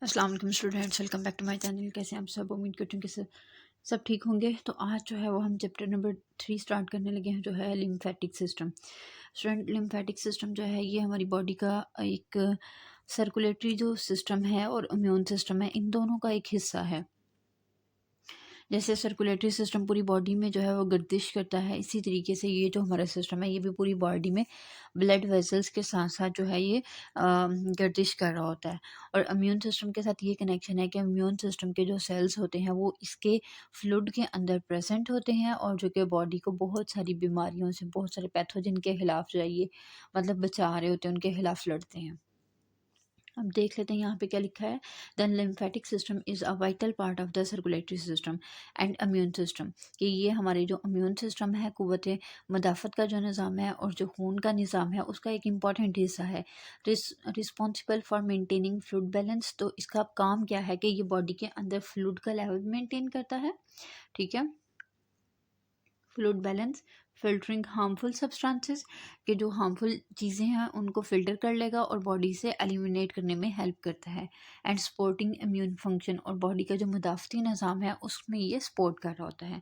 अस्सलाम वालेकुम students, welcome back to my channel. कैसे हैं आप सब? उम्मीद करती हूँ कि सब ठीक होंगे। तो आज जो है वो हम चैप्टर नंबर 3 स्टार्ट करने लगे हैं, जो है lymphatic system. Student, lymphatic system जो है ये हमारी बॉडी का एक सर्कुलेटरी जो सिस्टम है और इम्यून सिस्टम है, इन दोनों का एक हिस्सा है। जैसे सर्कुलेटरी सिस्टम पूरी बॉडी में जो है वो गर्दिश करता है, इसी तरीके से ये जो हमारा सिस्टम है ये भी पूरी बॉडी में ब्लड वेसल्स के साथ साथ जो है ये गर्दिश कर रहा होता है। और इम्यून सिस्टम के साथ ये कनेक्शन है कि इम्यून सिस्टम के जो सेल्स होते हैं वो इसके फ्लूइड के अंदर प्रेजेंट होते हैं, और जो कि बॉडी को बहुत सारी बीमारियों से, बहुत सारे पैथोजन के खिलाफ जो है ये मतलब बचा रहे होते हैं, उनके खिलाफ लड़ते हैं। अब देख लेते हैं यहाँ पे क्या लिखा है। The lymphatic system is a vital part of the circulatory system and immune system, कि ये हमारे जो इम्यून सिस्टम है, क़ुव्वत मदाफ़त का जो निज़ाम है और जो खून का निज़ाम है उसका एक इम्पॉर्टेंट हिस्सा है। Responsible for maintaining fluid balance, तो इसका काम क्या है कि ये बॉडी के अंदर फ्लूइड का लेवल मेंटेन करता है। ठीक है, fluid balance, filtering harmful substances, कि जो हार्मफुल चीज़ें हैं उनको फिल्टर कर लेगा और बॉडी से एलिमिनेट करने में हेल्प करता है। एंड सपोर्टिंग इम्यून फंक्शन, और बॉडी का जो मुदाफ़ती निज़ाम है उसमें ये सपोर्ट कर रहा होता है।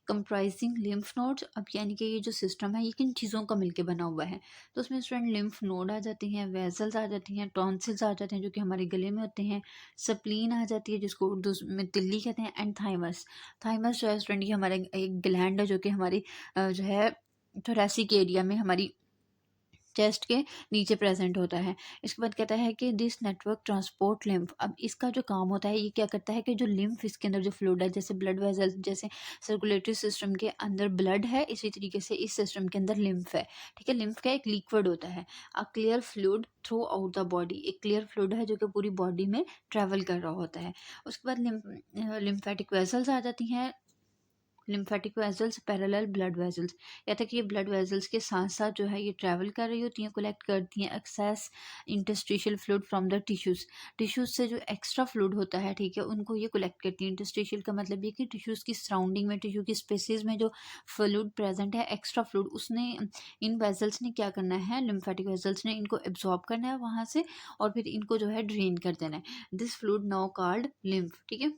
कंप्राइजिंग लिम्फ नोड्स, अब यानी कि ये जो सिस्टम है ये किन चीज़ों का मिलकर बना हुआ है, तो उसमें स्टूडेंट लिम्फ नोड आ जाती हैं, वेजल्स आ जाती हैं, टॉन्सिल्स आ जाते हैं जो कि हमारे गले में होते हैं, स्प्लीन आ जाती है जिसको उर्दू में तिल्ली कहते हैं, एंड थाइमस। थाइमस जो है स्टूडेंट ये हमारे एक ग्लैंड है जो कि हमारी जो है थोरेसिक एरिया में, हमारी चेस्ट के नीचे प्रेजेंट होता है। इसके बाद कहता है कि दिस नेटवर्क ट्रांसपोर्ट लिम्फ, अब इसका जो काम होता है ये क्या करता है कि जो लिम्फ इसके अंदर जो फ्लूइड है, जैसे ब्लड वेजल्स, जैसे सर्कुलेटरी सिस्टम के अंदर ब्लड है, इसी तरीके से इस सिस्टम के अंदर लिम्फ है। ठीक है, लिम्फ का एक लिक्विड होता है, a clear fluid through out the body, एक क्लियर फ्लूइड है जो कि पूरी बॉडी में ट्रेवल कर रहा होता है। उसके बाद लिम्फेटिक वेसल्स आ जाती हैं। Lymphatic vessels parallel blood vessels, या तक ये ब्लड वेसल्स के साथ साथ जो है ये ट्रैवल कर रही होती हैं, कलेक्ट करती हैं excess interstitial fluid from the tissues. Tissues से जो एक्स्ट्रा फ्लूइड होता है, ठीक है, उनको ये कलेक्ट करती हैं। इंटरस्टिशियल का मतलब ये कि टिश्यूज़ की सराउंडिंग में, टिश्यू की स्पेसिस में जो फ्लूइड प्रेजेंट है, एक्स्ट्रा फ्लूइड, उसने इन वेसल्स ने क्या करना है, लिम्फेटिक वेसल्स ने इनको एब्जॉर्ब करना है वहाँ से, और फिर इनको जो है ड्रेन कर देना है। This fluid now called lymph. ठीक है,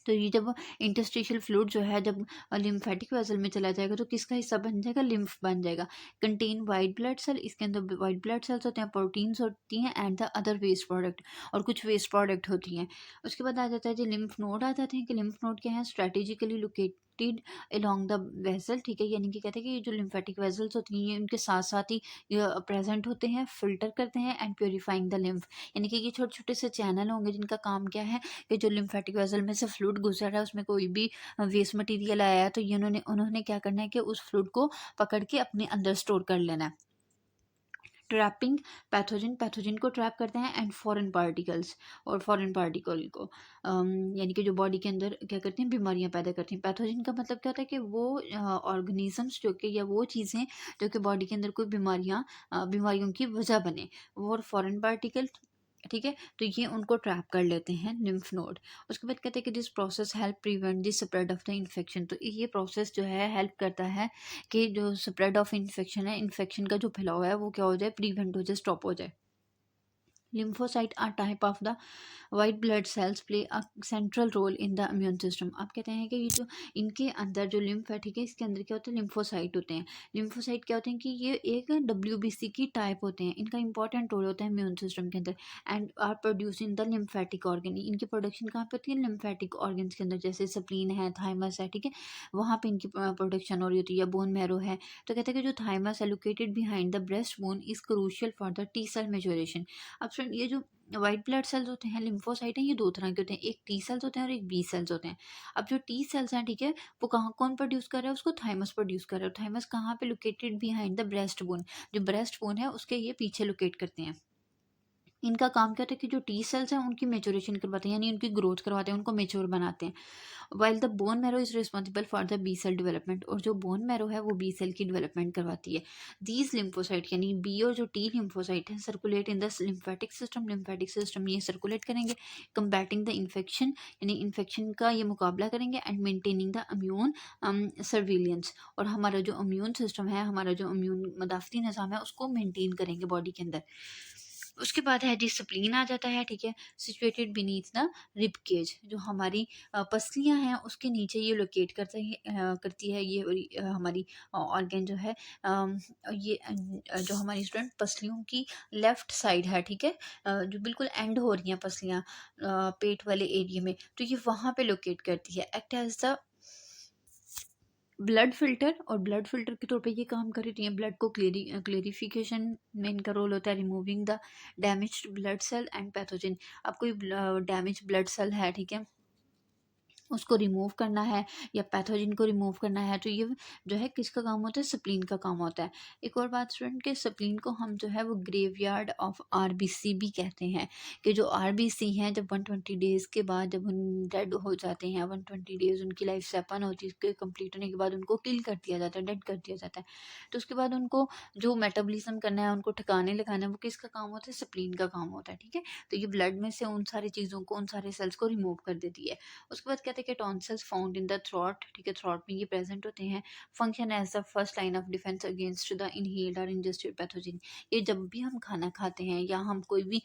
तो ये जब इंटरस्टिशियल फ्लूइड जो है जब लिम्फेटिक वेसल में चला जाएगा तो किसका हिस्सा बन जाएगा, लिम्फ बन जाएगा। कंटेन वाइट ब्लड सेल, इसके अंदर वाइट ब्लड सेल्स होते हैं, प्रोटीन्स होती हैं, and the other waste product, और कुछ वेस्ट प्रोडक्ट होती हैं। उसके बाद आ जाता है जो लिम्फ नोड आ जाते हैं, कि लिम्फ नोड क्या है, strategically located along the vessel. ठीक है, यानी कि कहते हैं कि ये जो लिम्फेटिक वेसल्स होती हैं ये उनके साथ साथ ही प्रेजेंट होते हैं, फिल्टर करते हैं एंड प्योरीफाइंग द लिम्फ, यानी कि ये छोटे छोटे से चैनल होंगे जिनका काम क्या है कि जो लिम्फेटिक वेसल में से फ्लूइड गुजर रहा है उसमें कोई भी वेस्ट मटेरियल आया है तो ये उन्होंने उन्होंने क्या करना है कि उस फ्लूइड को पकड़ के अपने अंदर स्टोर कर लेना है। ट्रैपिंग पैथोजन, पैथोजन को ट्रैप करते हैं, एंड फॉरेन पार्टिकल्स, और फॉरेन पार्टिकल को यानी कि जो बॉडी के अंदर क्या करते हैं, बीमारियां पैदा करती हैं। पैथोजन का मतलब क्या होता है कि वो ऑर्गेनिजम्स जो कि, या वो चीज़ें जो कि बॉडी के अंदर कोई बीमारियों की वजह बने, वो। और फॉरेन पार्टिकल, ठीक है, तो ये उनको ट्रैप कर लेते हैं लिम्फ नोड। उसके बाद कहते हैं कि this process help prevent the spread of the infection, तो ये प्रोसेस जो है हेल्प करता है कि जो स्प्रेड ऑफ इन्फेक्शन है, इन्फेक्शन का जो फैलाव है वो क्या हो जाए, प्रिवेंट हो जाए, स्टॉप हो जाए। lymphocyte are type of the white blood cells play a central role in the immune system। आप कहते हैं कि ये जो इनके अंदर जो लिम्फ है, ठीक है, इसके अंदर क्या होता है, लिम्फोसाइट होते हैं। लिम्फोसाइट क्या होते हैं कि ये एक WBC की टाइप होते हैं, इनका इंपॉर्टेंट रोल होता है इम्यून सिस्टम के अंदर। And are produce in the lymphatic organ, इनकी प्रोडक्शन कहाँ पे होती है, लिम्फेटिक ऑर्गन्स के अंदर, जैसे स्प्लीन है, थाइमस है, ठीक है, वहाँ पे इनकी प्रोडक्शन हो रही होती है, या बोन मैरो है। तो कहते हैं कि जो थाइमस है located behind the breast bone is crucial for the T cell maturation. अब फ्रेंड, ये जो व्हाइट ब्लड सेल्स होते हैं, लिम्फोसाइट हैं, ये दो तरह के होते हैं, एक टी सेल्स होते हैं और एक बी सेल्स होते हैं। अब जो टी सेल्स हैं, ठीक है, वो कहाँ, कौन प्रोड्यूस कर रहा है उसको, थाइमस प्रोड्यूस कर रहा है। थाइमस कहाँ पे located behind the breast bone, जो ब्रेस्ट बोन है उसके ये पीछे लोकेट करते हैं। इनका काम क्या होता है कि जो टी सेल्स हैं उनकी मेचोरेशन करवाते हैं, यानी उनकी ग्रोथ करवाते हैं, उनको मेच्योर बनाते हैं। While the bone marrow is responsible for the B cell development, और जो बोन मैरो है वो बी सेल की डेवलपमेंट करवाती है। दीज लिम्फोसाइट यानी बी और जो टी लिम्फोसाइट है circulate in the lymphatic system, lymphatic system ये सर्कुलेट करेंगे, कम्बैटिंग द इन्फेक्शन, यानी इन्फेक्शन का ये मुकाबला करेंगे, and maintaining the immune surveillance, और हमारा जो इम्यून सिस्टम है, हमारा जो इम्यून मदाफ़ती निज़ाम है उसको मेंटेन करेंगे बॉडी के अंदर। उसके बाद है जी स्प्लीन आ जाता है, ठीक है, situated beneath the rib cage, जो हमारी पसलियाँ हैं उसके नीचे ये लोकेट करती है ये हमारी ऑर्गन जो है, ये जो हमारी स्टूडेंट पसलियों की लेफ्ट साइड है, ठीक है, जो बिल्कुल एंड हो रही हैं पसलियाँ पेट वाले एरिया में, तो ये वहाँ पे लोकेट करती है, act as the blood filter, और ब्लड फिल्टर के तौर पे ये काम कर रही है, ब्लड को क्लेरिफिकेशन में इनका रोल होता है, removing the damaged blood cell and pathogen. अब कोई डैमेज ब्लड सेल है, ठीक है, उसको रिमूव करना है या पैथोजन को रिमूव करना है, तो ये जो है किसका काम होता है, स्प्लीन का काम होता है। एक और बात स्टूडेंट के, स्प्लीन को हम जो है वो ग्रेवयार्ड ऑफ आरबीसी भी कहते हैं, कि जो आरबीसी हैं जब 120 डेज़ के बाद जब उन डेड हो जाते हैं, 120 डेज़ उनकी लाइफ सेपन होती है, उसके कंप्लीट होने के बाद उनको किल कर दिया जाता है, डेड कर दिया जाता है, तो उसके बाद उनको जो मेटाबॉलिज्म करना है, उनको ठिकाने लगाना है, वो किसका काम होता है, स्प्लीन का काम होता है, ठीक है। तो ये ब्लड में से उन सारी चीज़ों को, उन सारे सेल्स को रिमूव कर देती है। उसके बाद कहते हैं कि tonsils found in the throat, ठीक है, थ्रोट में ये प्रेजेंट होते हैं, function as the first line of defence against the inhaled और इंजेस्टेड पैथोजन। ये जब भी हम खाना खाते हैं या हम कोई भी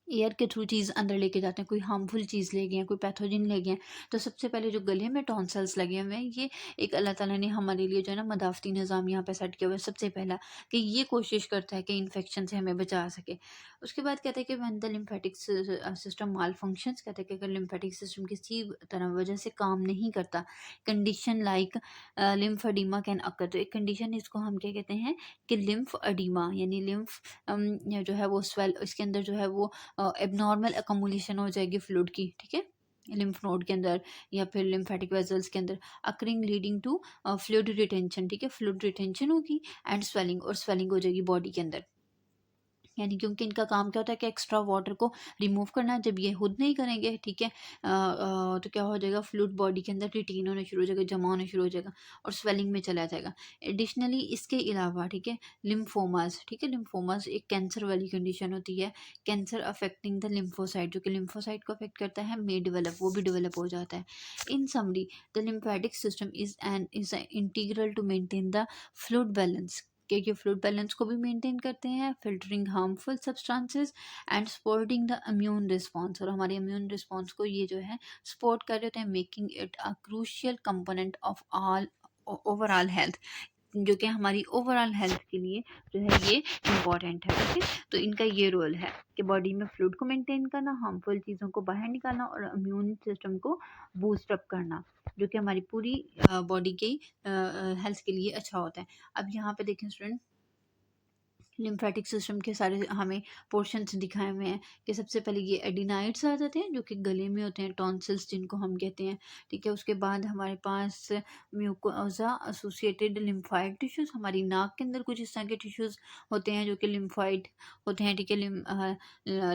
एयर के थ्रू चीज़ अंदर लेके जाते हैं, कोई हार्मफुल चीज़ ले गए हैं, कोई पैथोजन ले गए हैं, तो सबसे पहले जो गले में टॉन्सिल्स लगे हुए हैं, ये एक अल्लाह ताला ने हमारे लिए जो है ना मदाफ़ती निज़ाम यहाँ पे सेट किया हुआ है सबसे पहला, कि ये कोशिश करता है कि इन्फेक्शन से हमें बचा सके। उसके बाद कहते हैं कि when the lymphatic system mall functions, कहते हैं कि अगर लिम्फेटिक सिस्टम किसी तरह वजह से काम नहीं करता, condition like lymphoedema can occur, तो एक कंडीशन इसको हम क्या कहते हैं कि लिम्फ अडीमा, यानी लिम्फ जो है वो स्वेल, इसके अंदर जो है वो एबनॉर्मल अकोमोलेशन हो जाएगी फ्लूइड की, ठीक है, लिम्फ नोड के अंदर या फिर लिम्फेटिक वेजल्स के अंदर, occurring leading to fluid retention, ठीक है, फ्लूइड रिटेंशन होगी एंड स्वेलिंग, और स्वेलिंग हो जाएगी बॉडी के अंदर, यानी क्योंकि इनका काम क्या होता है कि एक्स्ट्रा वाटर को रिमूव करना है, जब ये खुद नहीं करेंगे, ठीक है, तो क्या हो जाएगा, फ्लूइड बॉडी के अंदर रिटेन होना शुरू हो जाएगा, जमा होना शुरू हो जाएगा और स्वेलिंग में चला जाएगा। एडिशनली इसके अलावा, ठीक है, लिम्फोमास, ठीक है, लिम्फोमास एक कैंसर वाली कंडीशन होती है, कैंसर अफेक्टिंग द लिम्फोसाइट, जो कि लिम्फोसाइट को अफेक्ट करता है, मे डेवलप, वो भी डेवलप हो जाता है। In summary the lymphatic system is integral to maintain the fluid balance, कि फ्लूइड बैलेंस को भी मेंटेन करते हैं, filtering harmful substances and supporting the immune response, और हमारे इम्यून रिस्पॉन्स को ये जो है सपोर्ट कर रहे होते हैं, making it a crucial component of all overall health, जो कि हमारी ओवरऑल हेल्थ के लिए जो है ये इम्पॉर्टेंट है, ठीक है। तो इनका ये रोल है कि बॉडी में फ्लूइड को मेंटेन करना, हार्मफुल चीज़ों को बाहर निकालना और इम्यून सिस्टम को बूस्ट अप करना, जो कि हमारी पूरी बॉडी की हेल्थ के लिए अच्छा होता है। अब यहाँ पे देखें स्टूडेंट, लिम्फेटिक सिस्टम के सारे हमें पोर्शंस दिखाए हुए हैं, कि सबसे पहले ये एडिनाइड्स आ जाते हैं जो कि गले में होते हैं, टॉन्सिल्स जिनको हम कहते हैं, ठीक है। उसके बाद हमारे पास म्यूकोजा एसोसिएटेड लिम्फाइड टिश्यूज़, हमारी नाक के अंदर कुछ इस तरह के टिश्यूज़ होते हैं जो कि लिम्फाइड होते हैं, ठीक है,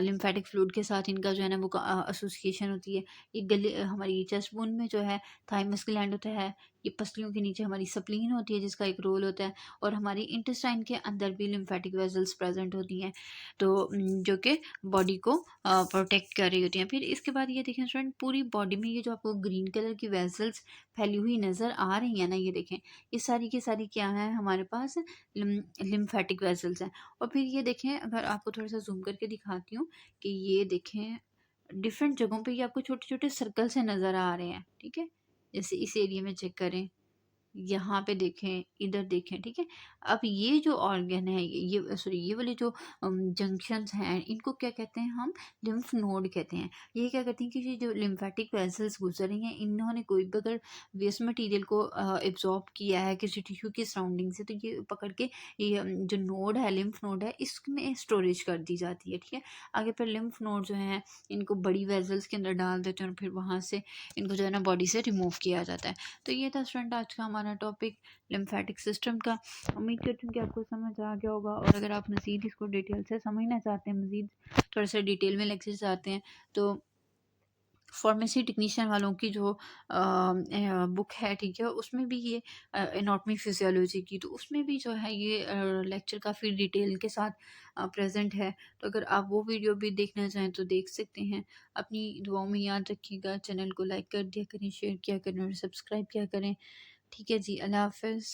लिम्फेटिक फ्लूइड के साथ इनका जो है ना वो एसोसिएशन होती है। ये गले हमारी चेस्ट बोन में जो है थाइमस ग्लैंड होता है, ये पसलियों के नीचे हमारी स्प्लीन होती है जिसका एक रोल होता है, और हमारी इंटेस्टाइन के अंदर भी लिम्फेटिक वेजल्स प्रेजेंट होती हैं, तो जो कि बॉडी को प्रोटेक्ट कर रही होती हैं। फिर इसके बाद ये देखें स्टूडेंट, पूरी बॉडी में ये जो आपको ग्रीन कलर की वेजल्स फैली हुई नज़र आ रही हैं ना, ये देखें, ये सारी की सारी क्या है हमारे पास, लिम्फेटिक वेजल्स हैं। और फिर ये देखें, अगर आपको थोड़ा सा जूम करके दिखाती हूँ, कि ये देखें डिफरेंट जगहों पे ये आपको छोटे छोटे सर्कल से नज़र आ रहे हैं, ठीक है, जैसे इस एरिया में चेक करें, यहाँ पे देखें, इधर देखें, ठीक है। अब ये जो ऑर्गन है, ये सॉरी, ये वाले जो जंक्शंस हैं, इनको क्या कहते हैं हम, लिम्फ नोड कहते हैं। ये क्या करती हैं कि ये जो लिम्फेटिक वेसल्स गुजर रही हैं, इन्होंने कोई भी अगर वेस्ट मटेरियल को एब्जॉर्ब किया है किसी टिश्यू की सराउंडिंग से, तो ये पकड़ के ये जो नोड है, लिम्फ नोड है, इसमें स्टोरेज कर दी जाती है, ठीक है। आगे फिर लिम्फ नोड जो हैं, इनको बड़ी वेसल्स के अंदर डाल देते हैं और फिर वहाँ से इनको जो है ना बॉडी से रिमूव किया जाता है। तो ये था स्टूडेंट आज का हमारा टॉपिक लिम्फेटिक सिस्टम का। उम्मीद करती हूँ कि आपको समझ आ गया होगा, और अगर आप मज़ीद इसको डिटेल से समझना चाहते हैं, मज़ीद थोड़ा सा डिटेल में लेक्चर चाहते हैं, तो फार्मेसी टेक्नीशियन वालों की जो बुक है, ठीक है, उसमें भी ये एनाटॉमी फिजियोलॉजी की, तो उसमें भी जो है ये लेक्चर काफ़ी डिटेल के साथ प्रेजेंट है। तो अगर आप वो वीडियो भी देखना चाहें तो देख सकते हैं। अपनी दुआओं में याद रखिएगा, चैनल को लाइक कर दिया करें, शेयर किया करें और सब्सक्राइब किया करें। ठीक है जी, अल्लाह हाफ़िज़।